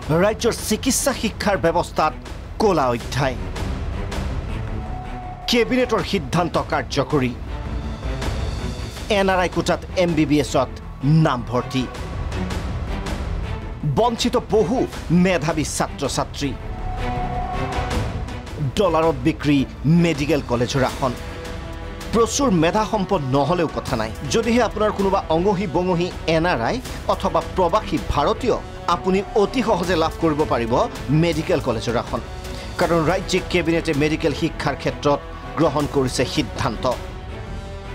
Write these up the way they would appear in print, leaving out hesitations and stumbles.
ৰাজ্যৰ চিকিৎসা শিক্ষাৰ ব্যৱস্থাত কলা অধ্যায় কেবিনেটৰ সিদ্ধান্ত কাৰ্যকৰী NRI কোটাত MBBSত নাম ভৰ্তি বঞ্চিত বহু মেধাৱী ছাত্ৰ-ছাত্ৰী ডলাৰত বিক্ৰী মেডিকেল কলেজৰ আসন প্ৰচুৰ মেধা সম্পদ নহলেও কথা নাই যদিহে আপোনাৰ কোনোবা অঙহী বঙহী NRI অথবা প্ৰবাসী ভাৰতীয় আপুনি অতি সহজে লাভ কৰিব পাৰিব মেডিকেল কলেজৰ আসন কাৰণ ৰাজ্যিক কেবিনেটে মেডিকেল শিক্ষাৰ ক্ষেত্ৰত গ্ৰহণ কৰিছে সিদ্ধান্ত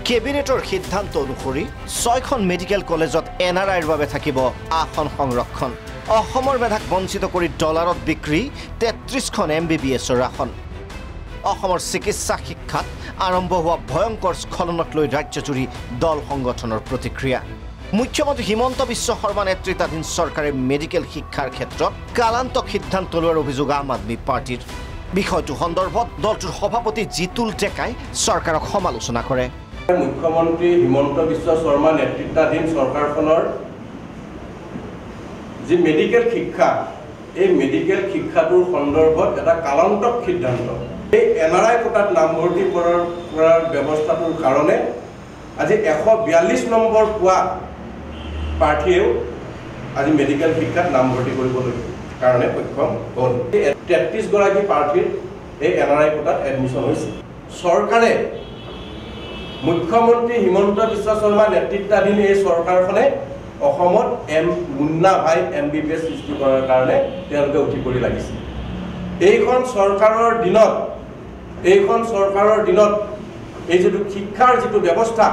কেবিনেটৰ সিদ্ধান্ত অনুসৰি 6খন মেডিকেল কলেজত NRIৰ বাবে থাকিব আসন সংৰক্ষণ অসমৰ মেধাক বঞ্চিত কৰি ডলাৰত বিক্ৰী 33খন MBBSৰ আসন অসমৰ চিকিৎসা শিক্ষাত আৰম্ভ হোৱা ভয়ংকৰ স্খলনক লৈ ৰাজ্যজুৰি দল সংগঠনৰ প্ৰতিক্ৰিয়া মুখ্যমন্ত্ৰী হিমন্ত বিশ্ব শৰ্মা নেতৃত্বাধীন চৰকাৰে মেডিকেল শিক্ষাৰ ক্ষেত্ৰত কালান্তক সিদ্ধান্ত লোৱাৰ অভিযোগ আম আদমি পাৰ্টিৰ বিষয়টো সন্দৰ্ভত দলটোৰ সভাপতি জিতুল টেকাই চৰকাৰক সমালোচনা কৰে মুখ্যমন্ত্ৰী হিমন্ত বিশ্ব শৰ্মা নেতৃত্বাধীন চৰকাৰখনৰ যি মেডিকেল শিক্ষা এই মেডিকেল শিক্ষাটোৰ সন্দৰ্ভত এটা কালান্তক সিদ্ধান্ত এই NRI কোটাত নামভৰ্তি কৰাৰ ব্যৱস্থাটোৰ কাৰণে আজি 142 নম্বৰ পোৱা প্ৰাৰ্থীয়েও আজি মেডিকেল শিক্ষাত নামভৰ্তি কৰিবলৈ কাৰণে সক্ষম হ'ল 33 গৰাকী প্ৰাৰ্থীৰ এই NRI কোটাত এডমিশ্যন হৈছে চৰকাৰে মুখ্যমন্ত্ৰী হিমন্ত বিশ্ব শৰ্মা নেতৃত্বাধীন এই চৰকাৰখনে অসমত মুন্না ভাই MBBS সৃষ্টি কৰাৰ কাৰণে তেওঁলোকে উঠি পৰি লাগিছে এইখন চৰকাৰৰ দিনত এই যিটো শিক্ষাৰ যিটো ব্যৱস্থা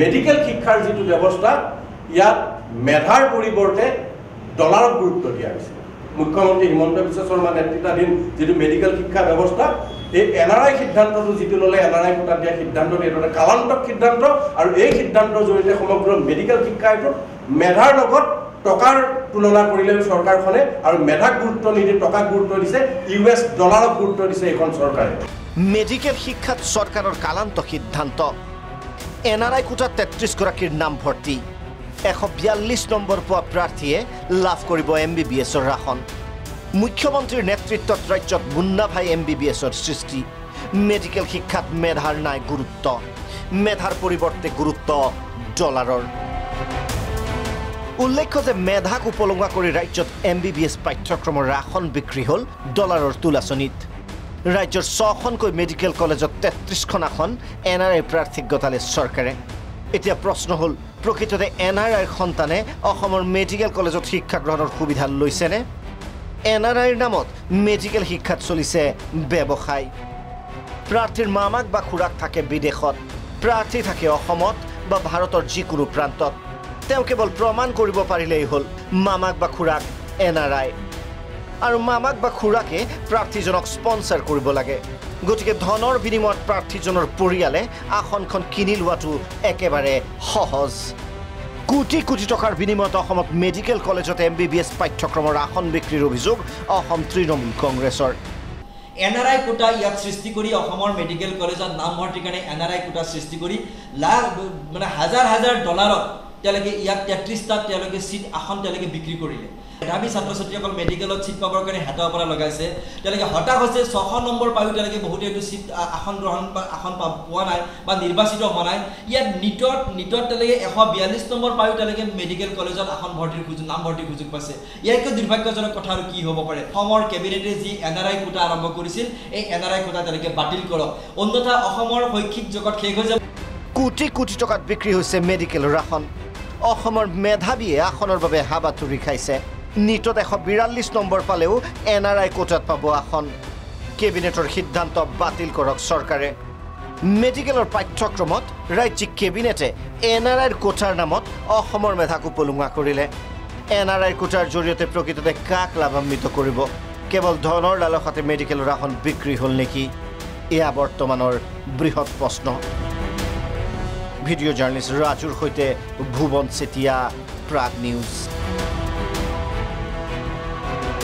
মেডিকেল শিক্ষাৰ যিটো ব্যৱস্থা ইয়াত মেধাৰ পৰিৱৰ্তে ডলাৰত গুৰুত্ব দিয়া হৈছে মুখ্যমন্ত্ৰী হিমন্ত বিশ্ব শৰ্মা নেতৃত্বাধীন যিটো মেডিকেল শিক্ষা ব্যৱস্থা এই NRI সিদ্ধান্তটো যিটো ললে NRI কোটাত দিয়া সিদ্ধান্তটো এটা কালান্তক সিদ্ধান্ত আৰু এই সিদ্ধান্তৰ জৰিয়তে সমগ্ৰ মেডিকেল শিক্ষাটো মেধাৰ লগত টকাৰ তুলনা কৰিলে চৰকাৰখনে আৰু মেধাক গুৰুত্ব নিদি টকাক গুৰুত্ব দিছে US ডলাৰত গুৰুত্ব দিছে এখন চৰকাৰে মেডিকেল শিক্ষাত চৰকাৰৰ কালান্ত সিদ্ধান্ত NRI কোটাত 33 গৰাকীৰ নাম ভৰ্তি 142 নম্বৰ পোৱা প্ৰাৰ্থীয়ে লাভ কৰিব MBBSৰ আসন মুখ্যমন্ত্ৰীৰ নেতৃত্বত ৰাজ্যত মুন্না ভাই MBBSৰ সৃষ্টি মেডিকেল শিক্ষাত মেধাৰ নাই গুৰুত্ব মেধাৰ পৰিৱৰ্তে গুৰুত্ব ডলাৰৰ উল্লেখ্য যে মেধাক উপলংঘা কৰি ৰাজ্যত MBBS পাঠ্যক্ৰমৰ আসন বিক্ৰী হ'ল ডলাৰৰ তুলাচনীত ৰাজ্যৰ 6খনকৈ মেডিকেল কলেজত 33খন আসন NRI প্ৰাৰ্থীক গতালে চৰকাৰে এতিয়া প্ৰশ্ন হ'ল প্ৰকৃততে NRIৰ সন্তানে অসমৰ মেডিকেল কলেজত শিক্ষা গ্ৰহণৰ সুবিধা লৈছেনে NRIৰ নামত মেডিকেল শিক্ষাত চলিছে ব্যৱসায় প্ৰাৰ্থীৰ মামাক বা খুৰাক থাকে বিদেশত প্ৰাৰ্থী থাকে অসমত বা ভাৰতৰ যিকোনো প্ৰান্তত তেওঁ কেৱল প্ৰমাণ কৰিব পাৰিলেই হ'ল মামাক বা খুৰাক NRI আৰু মামাক বা খুৰাকে প্ৰাৰ্থীজনক স্পন্সৰ কৰিব লাগে গতিকে ধনৰ বিনিময়ত প্ৰাৰ্থীজনৰ পৰিয়ালে আসনখন কিনি লোৱাটো একেবাৰে সহজ কোটি কোটি টকাৰ বিনিময়ত অসমত মেডিকেল কলেজত MBBS পাঠ্যক্ৰমৰ আসন বিক্ৰীৰ অভিযোগ অসম তৃণমূল কংগ্ৰেছৰ NRI কোটা ইয়াত সৃষ্টি কৰি অসমৰ মেডিকেল কলেজত নামভৰ্তিৰ কাৰণে NRI কোটা সৃষ্টি কৰি মানে হাজাৰ ডলাৰত তেওঁলোকে ইয়াত 33টা তেওঁলোকে সিট আসন তেওঁলোকে বিক্ৰী কৰিলে মেধাৱী ছাত্ৰ-ছাত্ৰীসকল মেডিকেলত সিট পাবৰ কাৰণে হেতাৰ পৰা লগাইছে তেওঁলোকে হতাশ হৈছে 600 নম্বৰ পায়ো তেওঁলোকে বহুতে এইটো সিট আসন গ্ৰহণ বা আসন পোৱা নাই বা নিৰ্বাচিত হোৱা নাই ইয়াত নিটত তেওঁলোকে 142 নম্বৰ পায়ো তেওঁলোকে মেডিকেল কলেজত আসন নামভৰ্তিৰ সুযোগ পাইছে ইয়াতকৈ দুৰ্ভাগ্যজনক কথা আৰু কি হ'ব পাৰে অসমৰ কেবিনেটে যি NRI কোটা আৰম্ভ কৰিছিল এই NRI কোটা তেওঁলোকে বাতিল কৰক অন্যথা অসমৰ শৈক্ষিক জগত শেষ হৈ যাব কোটি কোটি টকাত বিক্ৰী হৈছে মেডিকেলৰ আসন অসমৰ মেধাৱীয়ে আসনৰ বাবে হাবাথুৰি খাইছে নিটত 142 নম্বৰ পালেও NRI কোটাত পাব আসন কেবিনেটৰ সিদ্ধান্ত বাতিল কৰক চৰকাৰে মেডিকেলৰ পাঠ্যক্ৰমত ৰাজ্যিক কেবিনেটে NRIৰ কোটাৰ নামত অসমৰ মেধাক উপলুঙা কৰিলে NRIৰ কোটাৰ জৰিয়তে প্ৰকৃততে কাক লাভান্বিত কৰিব কেৱল ধনৰ লালসাতে মেডিকেলৰ আসন বিক্ৰী হ'ল নেকি এয়া বৰ্তমানৰ বৃহৎ প্ৰশ্ন ভিডিঅ' জাৰ্নেলিষ্ট ৰাজুৰ সৈতে ভুৱন চেতিয়া প্ৰাগ নিউজ